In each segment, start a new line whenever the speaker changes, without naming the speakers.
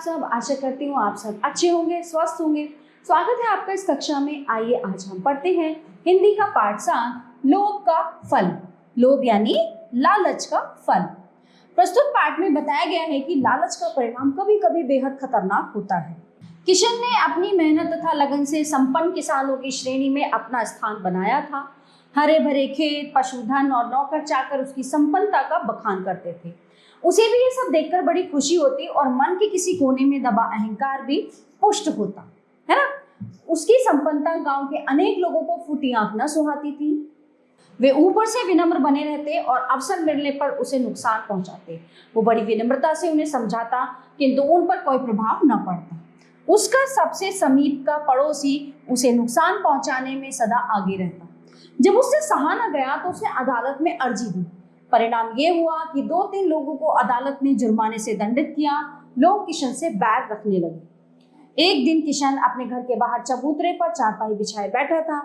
सब, आशा करती हूँ आप सब अच्छे होंगे, स्वस्थ होंगे। स्वागत है आपका इस कक्षा में। आइए आज हम पढ़ते हैं हिंदी का पाठ 7, लोभ का फल। लोभ यानी लालच का फल। प्रस्तुत पाठ में बताया गया है कि लालच का परिणाम कभी कभी बेहद खतरनाक होता है। किशन ने अपनी मेहनत तथा लगन से संपन्न किसानों की श्रेणी में अपना स्थान बनाया था। हरे भरे खेत, पशुधन और नौकर चाकर उसकी संपन्नता का बखान करते थे। उसे भी ये सब देखकर बड़ी खुशी होती और मन के किसी कोने में दबा अहंकार भी पुष्ट होता, है ना। उसकी संपन्नता गांव के अनेक लोगों को फूटी आंख न सुहाती थी। वे ऊपर से विनम्र बने रहते और अवसर मिलने पर उसे नुकसान पहुंचाते। वो बड़ी विनम्रता से उन्हें समझाता, किंतु उन पर कोई प्रभाव न पड़ता। उसका सबसे समीप का पड़ोसी उसे नुकसान पहुंचाने में सदा आगे रहता। जब उससे सहा न गया तो उसने अदालत में अर्जी दी। परिणाम ये हुआ कि 2-3 लोगों को अदालत ने जुर्माने से दंडित किया। लोग किशन से बैर रखने लगे। एक दिन किशन अपने घर के बाहर चबूतरे पर चारपाई बिछाए बैठा था।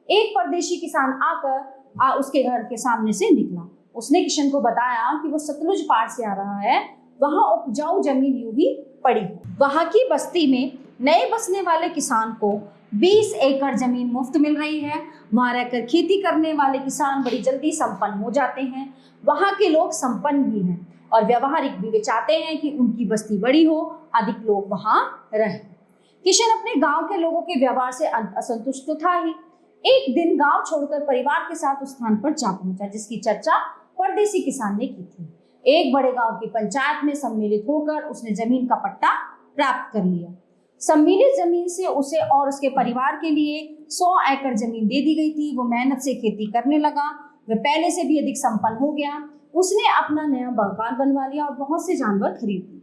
एक परदेशी किसान आकर उसके घर के सामने से निकला। उसने किशन को बताया कि वो सतलुज पार से आ रहा है। वहां उपजाऊ जमीन यूं ही पड़ी। वहां की बस्ती में नए बसने वाले किसान को 20 एकड़ जमीन मुफ्त मिल रही है। वहां रहकर खेती करने वाले किसान बड़ी जल्दी संपन्न हो जाते हैं। वहां के लोग संपन्न भी हैं और व्यवहारिक भी। वे चाहते हैं कि उनकी बस्ती बड़ी हो, अधिक लोग वहां रहें। किशन अपने गांव के लोगों के व्यवहार से असंतुष्ट तो था ही। एक दिन गांव छोड़कर परिवार के साथ उस स्थान पर जा पहुंचा जिसकी चर्चा परदेसी किसान ने की थी। एक बड़े गांव की पंचायत में सम्मिलित होकर उसने जमीन का पट्टा प्राप्त कर लिया। सम्मिलित जमीन से उसे और उसके परिवार के लिए 100 एकड़ जमीन दे दी गई थी। वो मेहनत से खेती करने लगा। वह पहले से भी अधिक संपन्न हो गया। उसने अपना नया मकान बनवा लिया और बहुत से जानवर खरीद लिए।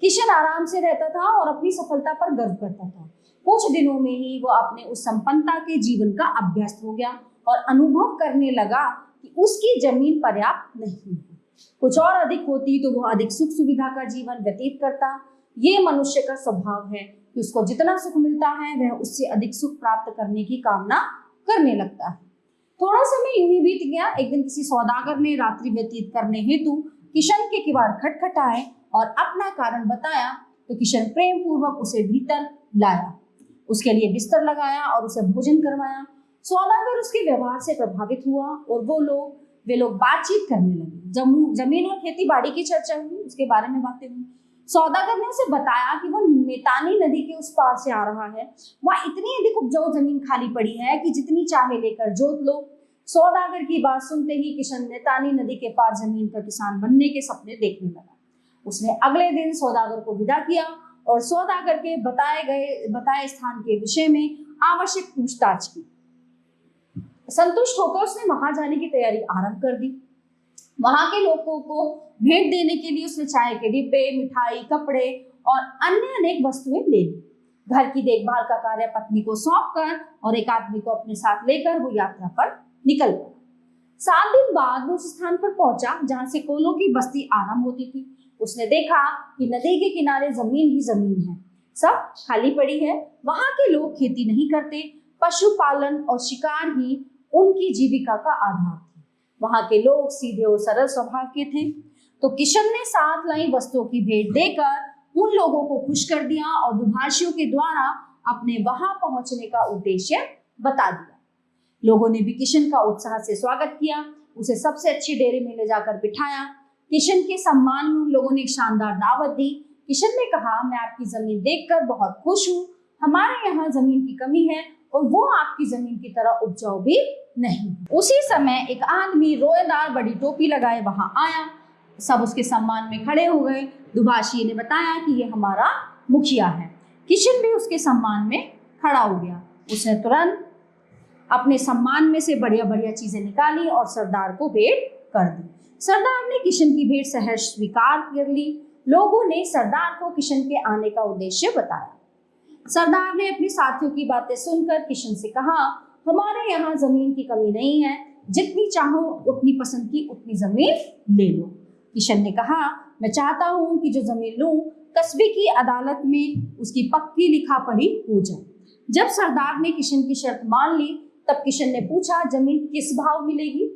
किशन आराम से रहता था और अपनी सफलता पर गर्व करता था। कुछ दिनों में ही वो अपने उस संपन्नता के जीवन का अभ्यस्त हो गया और अनुभव करने लगा कि उसकी जमीन पर्याप्त नहीं है। कुछ और अधिक होती तो वो अधिक सुख सुविधा का जीवन व्यतीत करता। ये मनुष्य का स्वभाव है कि उसको जितना सुख मिलता है वह उससे अधिक सुख प्राप्त करने की कामना करने लगता है। थोड़ा समय यूं ही बीत गया। एक दिन किसी सौदागर ने रात्रि व्यतीत करने हेतु किशन के किवाड़ खटखटाए और अपना कारण बताया तो किशन प्रेम पूर्वक उसे भीतर लाया, उसके लिए बिस्तर लगाया और उसे भोजन करवाया। सौदागर उसके व्यवहार से प्रभावित हुआ और वे लोग बातचीत करने लगे। जमीन और खेती बाड़ी की चर्चा हुई, उसके बारे में बातें हुई। सौदागर ने उसे बताया कि वो नेतानी नदी के उस पार से आ रहा है। वहां इतनी अधिक उपजाऊ जमीन खाली पड़ी है कि जितनी चाहे लेकर जोत लो। सौदागर की बात सुनते ही किशन नेतानी नदी के पार जमीन पर किसान बनने के सपने देखने लगा। उसने अगले दिन सौदागर को विदा किया और सौदागर के बताए स्थान के विषय में आवश्यक पूछताछ की। संतुष्ट होकर उसने वहां जाने की तैयारी आरंभ कर दी। वहां के लोगों को भेंट देने के लिए उसने चाय के डिब्बे, मिठाई, कपड़े और अन्य अनेक वस्तुएं ले ली। घर की देखभाल का कार्य पत्नी को सौंपकर और एक आदमी को अपने साथ लेकर वो यात्रा पर निकल पड़ा। 7 दिन बाद वो उस स्थान पर पहुंचा जहां से कोलों की बस्ती आरंभ होती थी। उसने देखा कि नदी के किनारे जमीन ही जमीन है, सब खाली पड़ी है। वहां के लोग खेती नहीं करते, पशुपालन और शिकार ही उनकी जीविका का आधार थे। वहां के लोग सीधे और सरल स्वभाव के थे। तो किशन ने साथ लाई वस्तुओं की भेंट देकर उन लोगों को खुश कर दिया और दुभाषियों के द्वारा अपने वहां पहुंचने का उद्देश्य बता दिया। लोगों ने भी किशन का उत्साह से स्वागत किया। उसे सबसे अच्छी डेरे में ले जाकर बिठाया। किशन के सम्मान में उन लोगों ने एक शानदार दावत दी। किशन ने कहा, मैं आपकी जमीन देखकर बहुत खुश हूँ। हमारे यहाँ जमीन की कमी है और वो आपकी जमीन की तरह उपजाऊ भी नहीं। उसी समय एक आदमी रोएदार बड़ी टोपी लगाए वहां आया। सब उसके सम्मान में खड़े हो गए। दुभाषी ने बताया कि ये हमारा मुखिया है। किशन भी उसके सम्मान में खड़ा हो गया। उसने तुरंत अपने सम्मान में से बढ़िया बढ़िया चीजें निकाली और सरदार को भेंट कर दी। सरदार ने किशन की भेंट सहर्ष स्वीकार कर ली। लोगों ने सरदार को किशन के आने का उद्देश्य बताया। सरदार ने अपने साथियों की बातें सुनकर किशन से कहा, हमारे यहाँ जमीन की कमी नहीं है, जितनी चाहो अपनी पसंद की उतनी जमीन ले लो। किशन ने कहा, मैं चाहता हूँ कि जो जमीन लूं कस्बे की अदालत में उसकी पक्की लिखा पढ़ी हो जाए। जब सरदार ने किशन की शर्त मान ली तब किशन ने पूछा, जमीन किस भाव मिलेगी?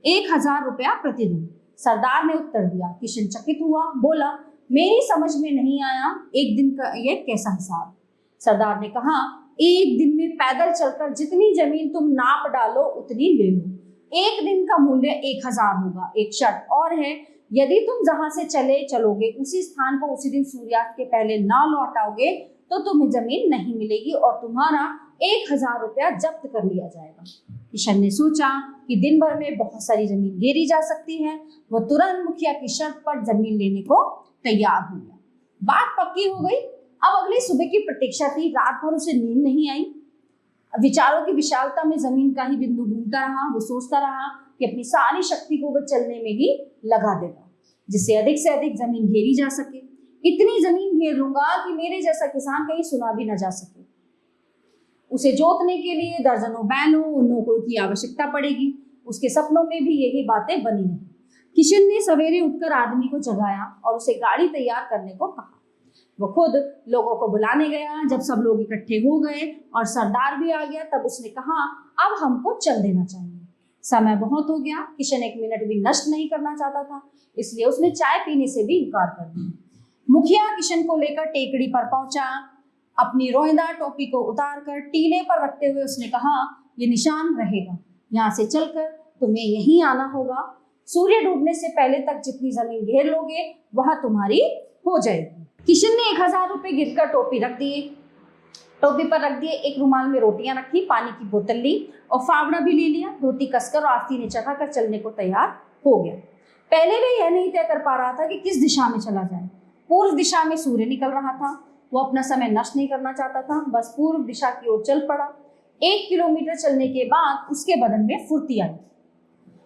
1000 रुपया प्रतिदिन। सरदार ने उत्तर दिया। किशन चकित हुआ, बोला, मेरी समझ में नहीं आया एक दिन का ये कैसा हिसाब। सरदार ने कहा, एक दिन में पैदल चलकर जितनी जमीन तुम नाप डालो उतनी ले लो। एक दिन का मूल्य 1000 होगा। एक शर्त और है, यदि तुम जहां से चलोगे उसी स्थान पर उसी दिन सूर्यास्त के पहले ना लौट आओगे तो तुम्हें जमीन नहीं मिलेगी और तुम्हारा 1000 रुपया जब्त कर लिया जाएगा। किशन ने सोचा कि दिन भर में बहुत सारी जमीन घेरी जा सकती है। वो तुरंत मुखिया की शर्त पर जमीन लेने को तैयार हो गया। बात पक्की हो गई। अब अगली सुबह की प्रतीक्षा थी। रात भर उसे नींद नहीं आई। विचारों की विशालता में जमीन का ही बिंदु ढूंढता रहा। वो सोचता रहा कि अपनी सारी शक्ति को वह चलने में ही लगा देगा, जिससे अधिक से अधिक जमीन घेरी जा सके। इतनी जमीन घेर लूंगा कि मेरे जैसा किसान कहीं सुना भी न जा सके। उसे जोतने के लिए दर्जनों बैलों और नौकरों की आवश्यकता पड़ेगी। उसके सपनों में भी यही बातें बनी रही। किशन ने सवेरे उठकर आदमी को जगाया और उसे गाड़ी तैयार करने को कहा। वो खुद लोगों को बुलाने गया। जब सब लोग इकट्ठे हो गए और सरदार भी आ गया, तब उसने कहा, अब हमको चल देना चाहिए। समय बहुत हो गया। किशन एक मिनट भी नष्ट नहीं करना चाहता था, इसलिए उसने चाय पीने से भी इनकार कर दिया। मुखिया किशन को लेकर टेकड़ी पर पहुंचा। अपनी रोएदार टोपी को उतारकर टीले पर रखते हुए उसने कहा, ये निशान रहेगा, यहाँ से चलकर तुम्हें यहीं आना होगा। सूर्य डूबने से पहले तक जितनी जमीन घेर लोगे वह तुम्हारी हो जाएगी। किशन ने 1000 रुपए गिरकर टोपी पर रख दिए। एक रुमाल में रोटियां रखी, पानी की बोतल ली और फावड़ा भी ले लिया। धोती कसकर और आस्तीनें चढ़ाकर चलने को तैयार हो गया। पहले वे यह नहीं तय कर पा रहा था कि किस दिशा में चला जाए। पूर्व दिशा में सूर्य निकल रहा था। वो अपना समय नष्ट नहीं करना चाहता था, बस पूर्व दिशा की ओर चल पड़ा। 1 किलोमीटर चलने के बाद उसके बदन में फुर्ती आई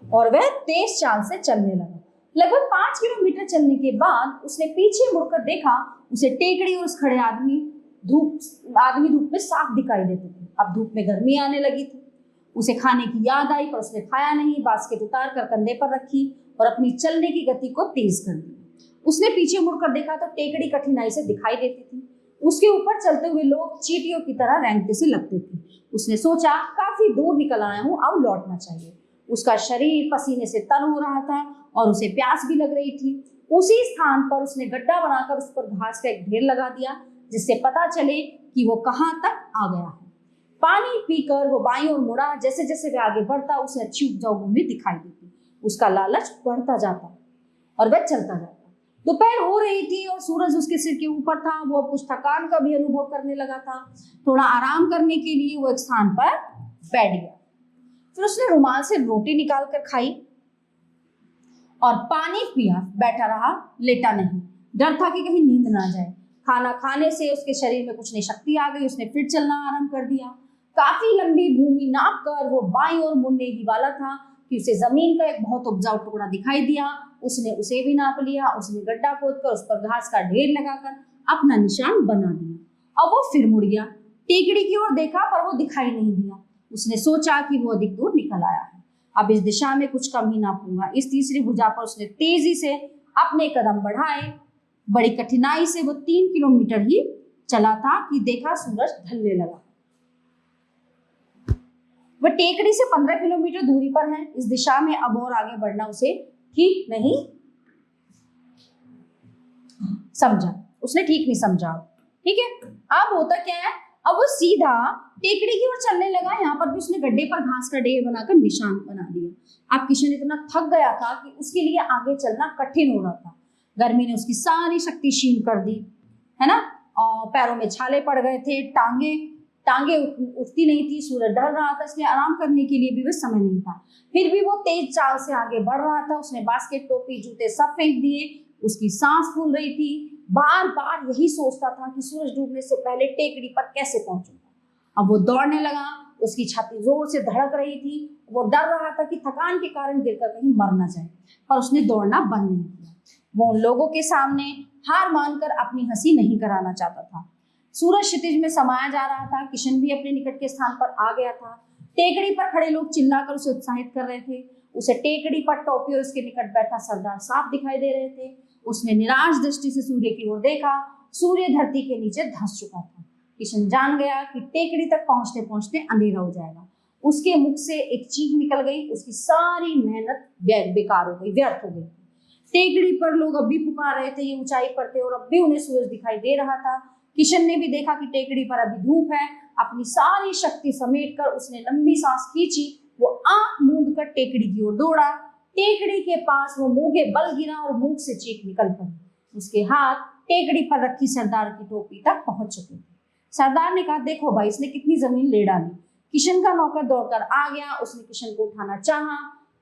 और वह तेज चाल से चलने लगा। लगभग 5 किलोमीटर चलने के बाद उसने पीछे मुड़कर देखा। उसे टेकड़ी और उस खड़े आदमी धूप में साफ दिखाई देते थे। अब धूप में गर्मी आने लगी थी। उसे खाने की याद आई, पर उसने खाया नहीं। बास्केट उतार कर कंधे पर रखी और अपनी चलने की गति को तेज कर दी। उसने पीछे मुड़कर देखा तो टेकड़ी कठिनाई से दिखाई देती थी। उसके ऊपर चलते हुए लोग चींटियों की तरह रेंगते से लगते थे। उसने सोचा, काफी दूर निकल आया हूँ, अब लौटना चाहिए। उसका शरीर पसीने से तर हो रहा था और उसे प्यास भी लग रही थी। उसी स्थान पर उसने गड्ढा बनाकर उस पर घास का एक ढेर लगा दिया, जिससे पता चले कि वो कहाँ तक आ गया है। पानी पीकर वो बाईं ओर मुड़ा। जैसे जैसे वह आगे बढ़ता उसे अच्छी उपजाऊ भूमि दिखाई देती। उसका लालच बढ़ता जाता और वह चलता जाता। दोपहर हो रही थी और सूरज उसके सिर के ऊपर था। वो कुछ थकान का भी अनुभव करने लगा था। थोड़ा आराम करने के लिए वो एक स्थान पर बैठ गया। फिर उसने रुमाल से रोटी निकाल कर खाई और पानी पिया। बैठा रहा, लेटा नहीं। डर था कि कहीं नींद ना जाए। खाना खाने से उसके शरीर में कुछ नई शक्ति आ गई। उसने फिर चलना आरंभ कर दिया। काफी लंबी भूमि नाप कर वो बाईं ओर मुड़ने ही वाला था कि उसे जमीन का एक बहुत उपजाऊ टुकड़ा दिखाई दिया। उसने उसे भी नाप लिया। उसने गड्ढा खोदकर उस पर घास का ढेर लगाकर अपना निशान बना दिया। अब वो फिर मुड़ गया। टेकड़ी की ओर देखा, पर वो दिखाई नहीं दिया। उसने सोचा कि वो अधिक दूर निकल आया है। अब इस दिशा में कुछ कम ही नापूंगा। इस तीसरी भुजा पर उसने तेजी से अपने कदम बढ़ाए। बड़ी कठिनाई से वो 3 किलोमीटर ही चला था कि देखा सूरज ढलने लगा। वह टेकड़ी से 15 किलोमीटर दूरी पर है। इस दिशा में अब और आगे बढ़ना उसे ठीक नहीं समझा। उसने ठीक नहीं समझा। ठीक है, अब होता क्या है, अब वो सीधा टेकड़ी की ओर चलने लगा। यहाँ पर भी उसने गड्ढे पर घास का ढेर बनाकर निशान बना दिया। अब किशन इतना थक गया था कि उसके लिए आगे चलना कठिन हो रहा था। गर्मी ने उसकी सारी शक्ति क्षीण कर दी, है ना। और पैरों में छाले पड़ गए थे। टांगे उठती नहीं थी। सूरज ढल रहा था, इसलिए आराम करने के लिए भी वह समय नहीं था। फिर भी वो तेज चाल से आगे बढ़ रहा था। उसने बास्केट, टोपी, जूते सब फेंक दिए। उसकी सांस फूल रही थी। बार बार यही सोचता था कि सूरज डूबने से पहले टेकड़ी पर कैसे पहुंचूंगा। अब वो दौड़ने लगा। उसकी छाती जोर से धड़क रही थी। वो डर रहा था कि थकान के कारण गिरकर कहीं मर न जाए, पर उसने दौड़ना बंद नहीं किया। वो उन लोगों के सामने हार मानकर अपनी हंसी नहीं कराना चाहता था। सूरज क्षितिज में समाया जा रहा था। किशन भी अपने निकट के स्थान पर आ गया था। टेकड़ी पर खड़े लोग चिल्लाकर उसे उत्साहित कर रहे थे। उसे टेकड़ी पर टोपी और उसके निकट बैठा सरदार साफ दिखाई दे रहे थे। उसने निराश दृष्टि से सूर्य की ओर देखा। सूर्य धरती के नीचे धंस चुका था। किशन जान गया कि टेकड़ी तक पहुंचते पहुंचते अंधेरा हो जाएगा। उसके मुख से एक चीख निकल गई। उसकी सारी मेहनत बेकार हो गई, व्यर्थ हो गई। टेकड़ी पर लोग अब भी पुकार रहे थे, ये ऊंचाई पर थे और अब भी उन्हें सूरज दिखाई दे रहा था। किशन ने भी देखा कि टेकड़ी पर अभी धूप है। अपनी सारी शक्ति समेटकर उसने लंबी सांस खींची। वो आंख मूंद कर टेकड़ी की ओर दौड़ा। टेकड़ी के पास वो मुंह के बल गिरा और मुंह से चीख निकल पड़ी। उसके हाथ टेकड़ी पर रखी सरदार की टोपी तक पहुंच चुके थे। सरदार ने कहा, देखो भाई, इसने कितनी जमीन ले डाली। किशन का नौकर दौड़कर आ गया। उसने किशन को उठाना चाहा।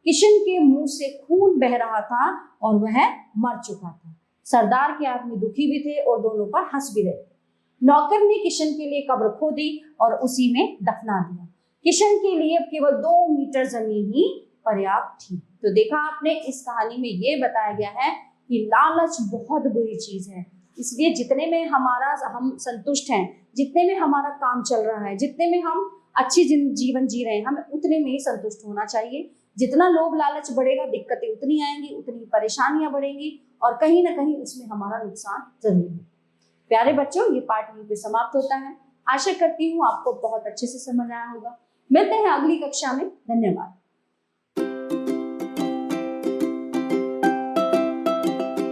किशन के मुंह से खून बह रहा था और वह मर चुका था। सरदार के आदमी दुखी भी थे और दोनों पर हंस भी रहे थे। नौकर ने किशन के लिए कब्र खोदी और उसी में दफना दिया। किशन के लिए केवल 2 मीटर जमीन ही पर्याप्त थी। तो देखा आपने, इस कहानी में ये बताया गया है कि लालच बहुत बुरी चीज है। इसलिए जितने में हम संतुष्ट हैं, जितने में हमारा काम चल रहा है, जितने में हम अच्छी जीवन जी रहे हैं, हमें उतने में ही संतुष्ट होना चाहिए। जितना लोभ लालच बढ़ेगा, दिक्कतें उतनी आएंगी, उतनी परेशानियां बढ़ेंगी और कहीं ना कहीं उसमें हमारा नुकसान जरूर है। प्यारे बच्चों, ये पाठ यहीं पे समाप्त होता है। आशा करती हूँ आपको बहुत अच्छे से समझ आया होगा। मिलते हैं अगली कक्षा में। धन्यवाद।